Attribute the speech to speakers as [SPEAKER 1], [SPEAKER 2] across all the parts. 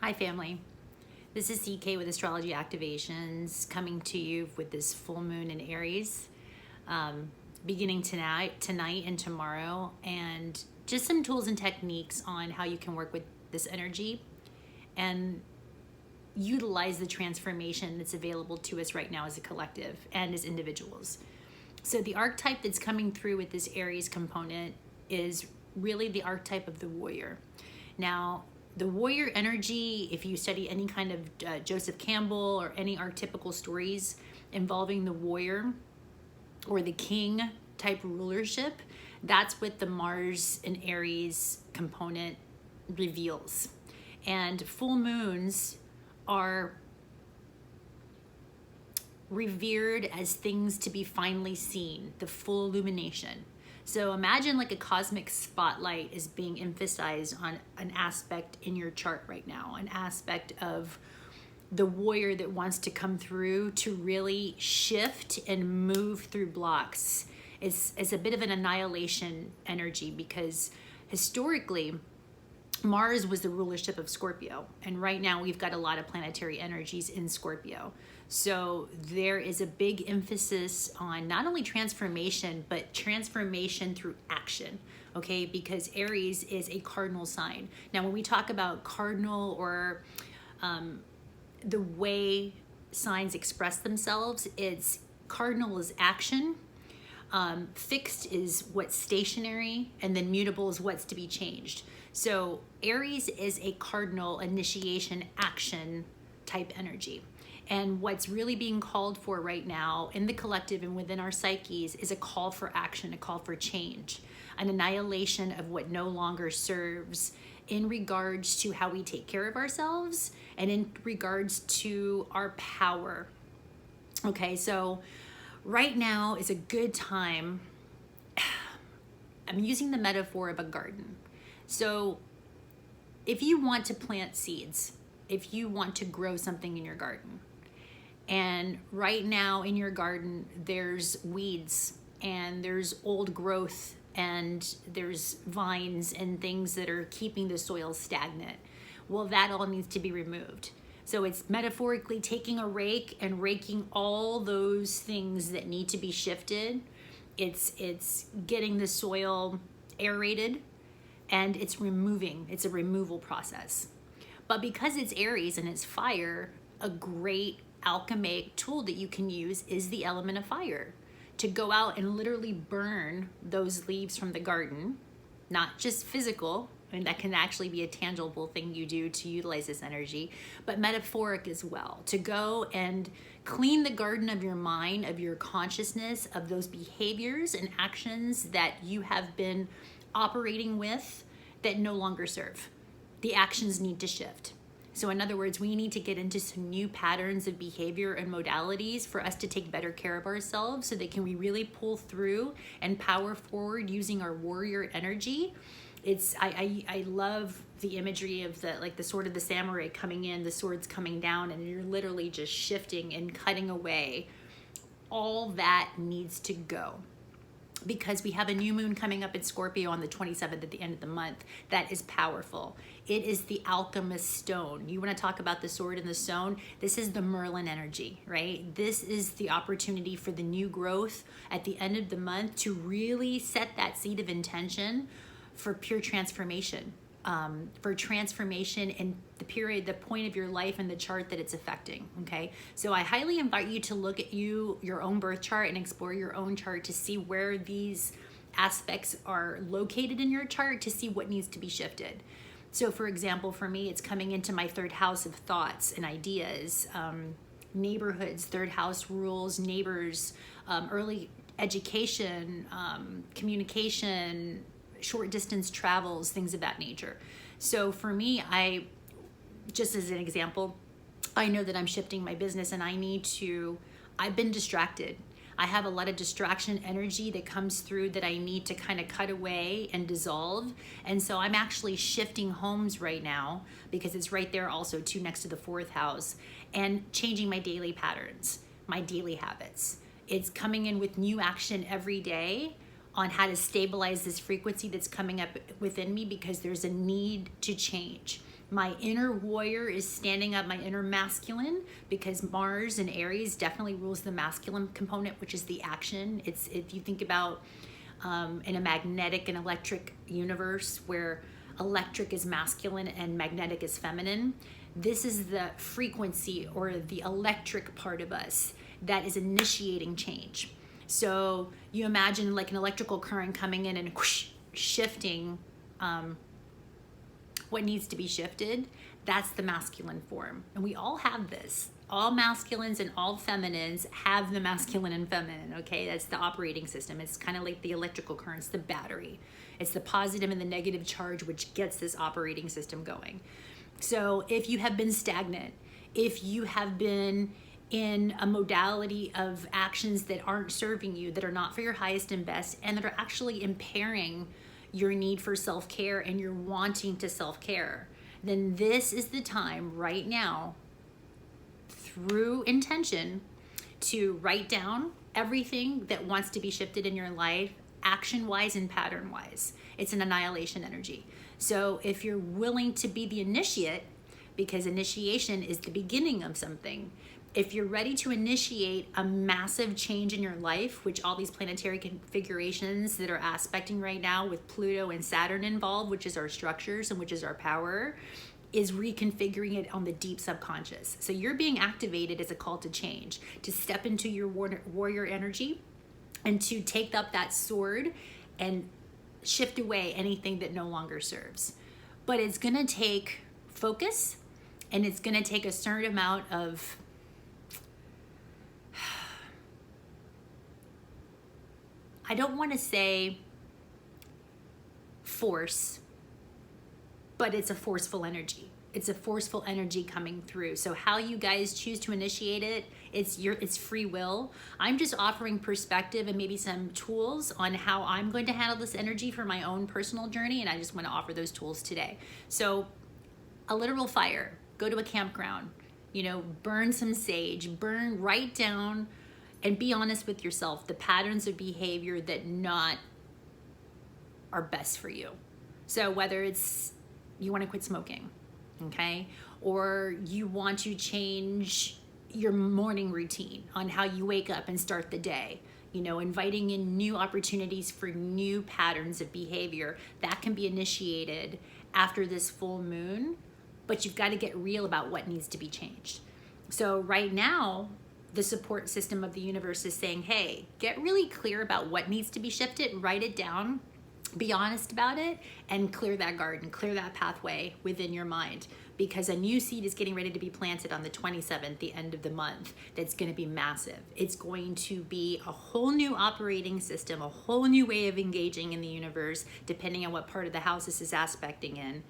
[SPEAKER 1] Hi family, this is CK with Astrology Activations coming to you with this full moon in Aries beginning tonight and tomorrow, and just some tools and techniques on how you can work with this energy and utilize the transformation that's available to us right now as a collective and as individuals. So the archetype that's coming through with this Aries component is really the archetype of the warrior. Now, the warrior energy, if you study any kind of Joseph Campbell or any archetypical stories involving the warrior or the king type rulership, that's what the Mars and Aries component reveals. And full moons are revered as things to be finally seen, the full illumination. So imagine like a cosmic spotlight is being emphasized on an aspect in your chart right now, an aspect of the warrior that wants to come through to really shift and move through blocks. It's a bit of an annihilation energy because historically, Mars was the rulership of Scorpio, and right now we've got a lot of planetary energies in Scorpio. So there is a big emphasis on not only transformation, but transformation through action, okay? Because Aries is a cardinal sign. Now, when we talk about cardinal or the way signs express themselves, it's cardinal is action, fixed is what's stationary, and then mutable is what's to be changed. So Aries is a cardinal initiation action type energy. And what's really being called for right now in the collective and within our psyches is a call for action, a call for change, an annihilation of what no longer serves in regards to how we take care of ourselves and in regards to our power. Okay, so right now is a good time. I'm using the metaphor of a garden. So if you want to plant seeds, if you want to grow something in your garden, and right now in your garden, there's weeds and there's old growth and there's vines and things that are keeping the soil stagnant. Well, that all needs to be removed. So it's metaphorically taking a rake and raking all those things that need to be shifted. It's getting the soil aerated and it's removing. It's a removal process. But because it's Aries and it's fire, a great alchemic tool that you can use is the element of fire to go out and literally burn those leaves from the garden, not just physical, and that can actually be a tangible thing you do to utilize this energy, but metaphoric as well, to go and clean the garden of your mind, of your consciousness, of those behaviors and actions that you have been operating with that no longer serve. The actions need to shift. So in other words, we need to get into some new patterns of behavior and modalities for us to take better care of ourselves so that can we really pull through and power forward using our warrior energy. I love the imagery of the sword of the samurai coming in, the sword's coming down, and you're literally just shifting and cutting away. All that needs to go. Because we have a new moon coming up in Scorpio on the 27th at the end of the month. That is powerful. It is the alchemist stone. You want to talk about the sword and the stone? This is the Merlin energy, right? This is the opportunity for the new growth at the end of the month to really set that seed of intention for pure transformation, for transformation in the point of your life and the chart that it's affecting, okay? So I highly invite you to look at your own birth chart and explore your own chart to see where these aspects are located in your chart to see what needs to be shifted. So for example, for me, it's coming into my third house of thoughts and ideas, neighborhoods, third house rules, neighbors, early education, communication, short distance travels, things of that nature. So for me, just as an example, I know that I'm shifting my business and I've been distracted. I have a lot of distraction energy that comes through that I need to kind of cut away and dissolve. And so I'm actually shifting homes right now because it's right there also too next to the fourth house, and changing my daily patterns, my daily habits. It's coming in with new action every day on how to stabilize this frequency that's coming up within me because there's a need to change. My inner warrior is standing up, my inner masculine, because Mars and Aries definitely rules the masculine component, which is the action. It's, if you think about in a magnetic and electric universe where electric is masculine and magnetic is feminine, this is the frequency or the electric part of us that is initiating change. So you imagine like an electrical current coming in and whoosh, shifting what needs to be shifted. That's the masculine form. And we all have this. All masculines and all feminines have the masculine and feminine, okay? That's the operating system. It's kind of like the electrical currents, the battery. It's the positive and the negative charge which gets this operating system going. So if you have been stagnant, if you have been in a modality of actions that aren't serving you, that are not for your highest and best, and that are actually impairing your need for self-care and you're wanting to self-care, then this is the time right now, through intention, to write down everything that wants to be shifted in your life, action-wise and pattern-wise. It's an annihilation energy. So if you're willing to be the initiate, because initiation is the beginning of something, if you're ready to initiate a massive change in your life, which all these planetary configurations that are aspecting right now with Pluto and Saturn involved, which is our structures and which is our power, is reconfiguring it on the deep subconscious. So you're being activated as a call to change, to step into your warrior energy and to take up that sword and shift away anything that no longer serves. But it's gonna take focus, and it's gonna take a certain amount of I don't want to say force, but it's a forceful energy. It's a forceful energy coming through. So how you guys choose to initiate it, it's free will. I'm just offering perspective and maybe some tools on how I'm going to handle this energy for my own personal journey, and I just want to offer those tools today. So a literal fire, go to a campground, burn some sage, write down and be honest with yourself the patterns of behavior that not are best for you. So whether it's you want to quit smoking, okay, or you want to change your morning routine on how you wake up and start the day, inviting in new opportunities for new patterns of behavior, that can be initiated after this full moon, but you've got to get real about what needs to be changed. So right now, the support system of the universe is saying, hey, get really clear about what needs to be shifted, write it down, be honest about it, and clear that garden, clear that pathway within your mind, because a new seed is getting ready to be planted on the 27th, the end of the month. That's going to be massive. It's going to be a whole new operating system, a whole new way of engaging in the universe, depending on what part of the house this is aspecting in.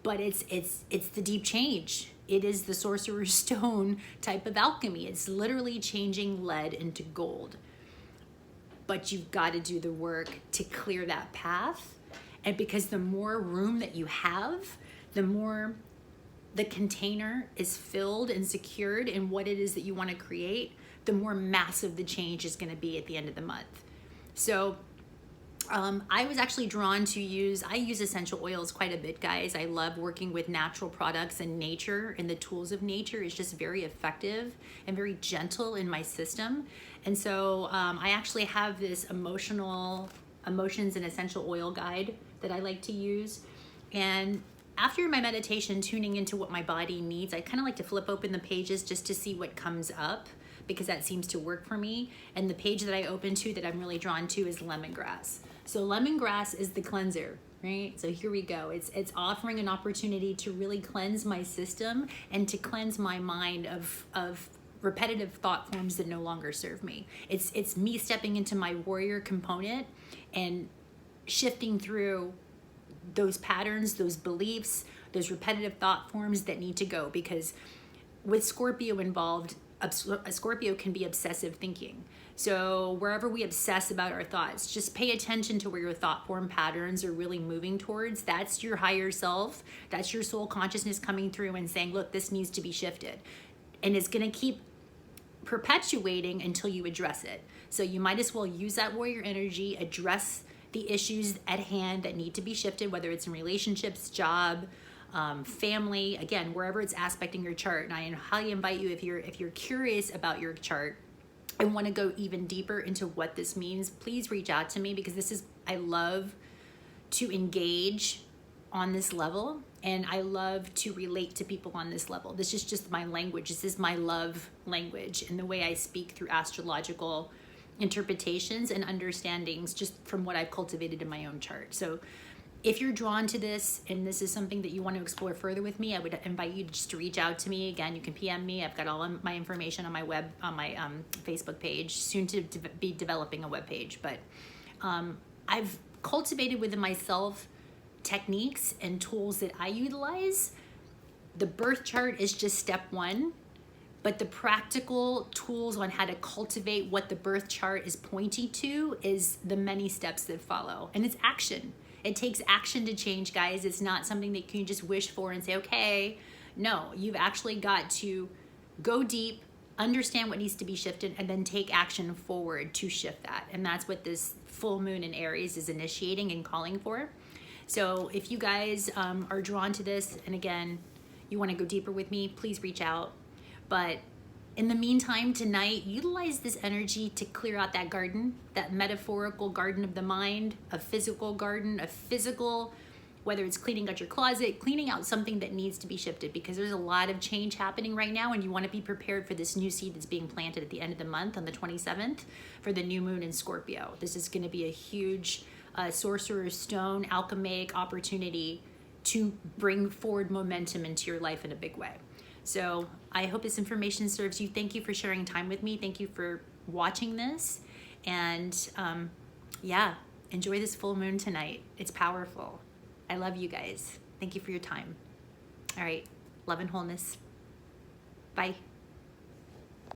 [SPEAKER 1] But it's the deep change. It is the sorcerer's stone type of alchemy. It's literally changing lead into gold. But you've got to do the work to clear that path. And because the more room that you have, the more the container is filled and secured in what it is that you want to create, the more massive the change is going to be at the end of the month. So I was actually drawn to I use essential oils quite a bit, guys. I love working with natural products and nature, and the tools of nature is just very effective and very gentle in my system. And so I actually have this emotions and essential oil guide that I like to use. And after my meditation, tuning into what my body needs, I kind of like to flip open the pages just to see what comes up, because that seems to work for me. And the page that I open to that I'm really drawn to is lemongrass. So lemongrass is the cleanser, right? So here we go. It's offering an opportunity to really cleanse my system and to cleanse my mind of repetitive thought forms that no longer serve me. It's me stepping into my warrior component and shifting through those patterns, those beliefs, those repetitive thought forms that need to go, because with Scorpio involved, a Scorpio can be obsessive thinking. So wherever we obsess about our thoughts, just pay attention to where your thought form patterns are really moving towards. That's your higher self. That's your soul consciousness coming through and saying, look, this needs to be shifted. And it's going to keep perpetuating until you address it. So you might as well use that warrior energy, address the issues at hand that need to be shifted, whether it's in relationships, job, family, again, wherever it's aspecting your chart. And I highly invite you, if you're curious about your chart and want to go even deeper into what this means, please reach out to me, because I love to engage on this level, and I love to relate to people on this level. This is just my language. This is my love language, and the way I speak through astrological interpretations and understandings, just from what I've cultivated in my own chart. So if you're drawn to this and this is something that you want to explore further with me, I would invite you to reach out to me. Again, you can PM me. I've got all of my information on my Facebook page, soon to be developing a web page. But I've cultivated within myself techniques and tools that I utilize. The birth chart is just step one, but the practical tools on how to cultivate what the birth chart is pointing to is the many steps that follow. And it's action. It takes action to change, guys. It's not something that you can just wish for and say, okay. No, you've actually got to go deep, understand what needs to be shifted, and then take action forward to shift that. And that's what this full moon in Aries is initiating and calling for. So if you guys are drawn to this, and again, you want to go deeper with me, please reach out. But in the meantime, tonight, utilize this energy to clear out that garden, that metaphorical garden of the mind, a physical garden, whether it's cleaning out your closet, cleaning out something that needs to be shifted, because there's a lot of change happening right now, and you want to be prepared for this new seed that's being planted at the end of the month on the 27th for the new moon in Scorpio. This is going to be a huge sorcerer's stone, alchemic opportunity to bring forward momentum into your life in a big way. So I hope this information serves you. Thank you for sharing time with me. Thank you for watching this. And yeah, enjoy this full moon tonight. It's powerful. I love you guys. Thank you for your time. All right. Love and wholeness. Bye.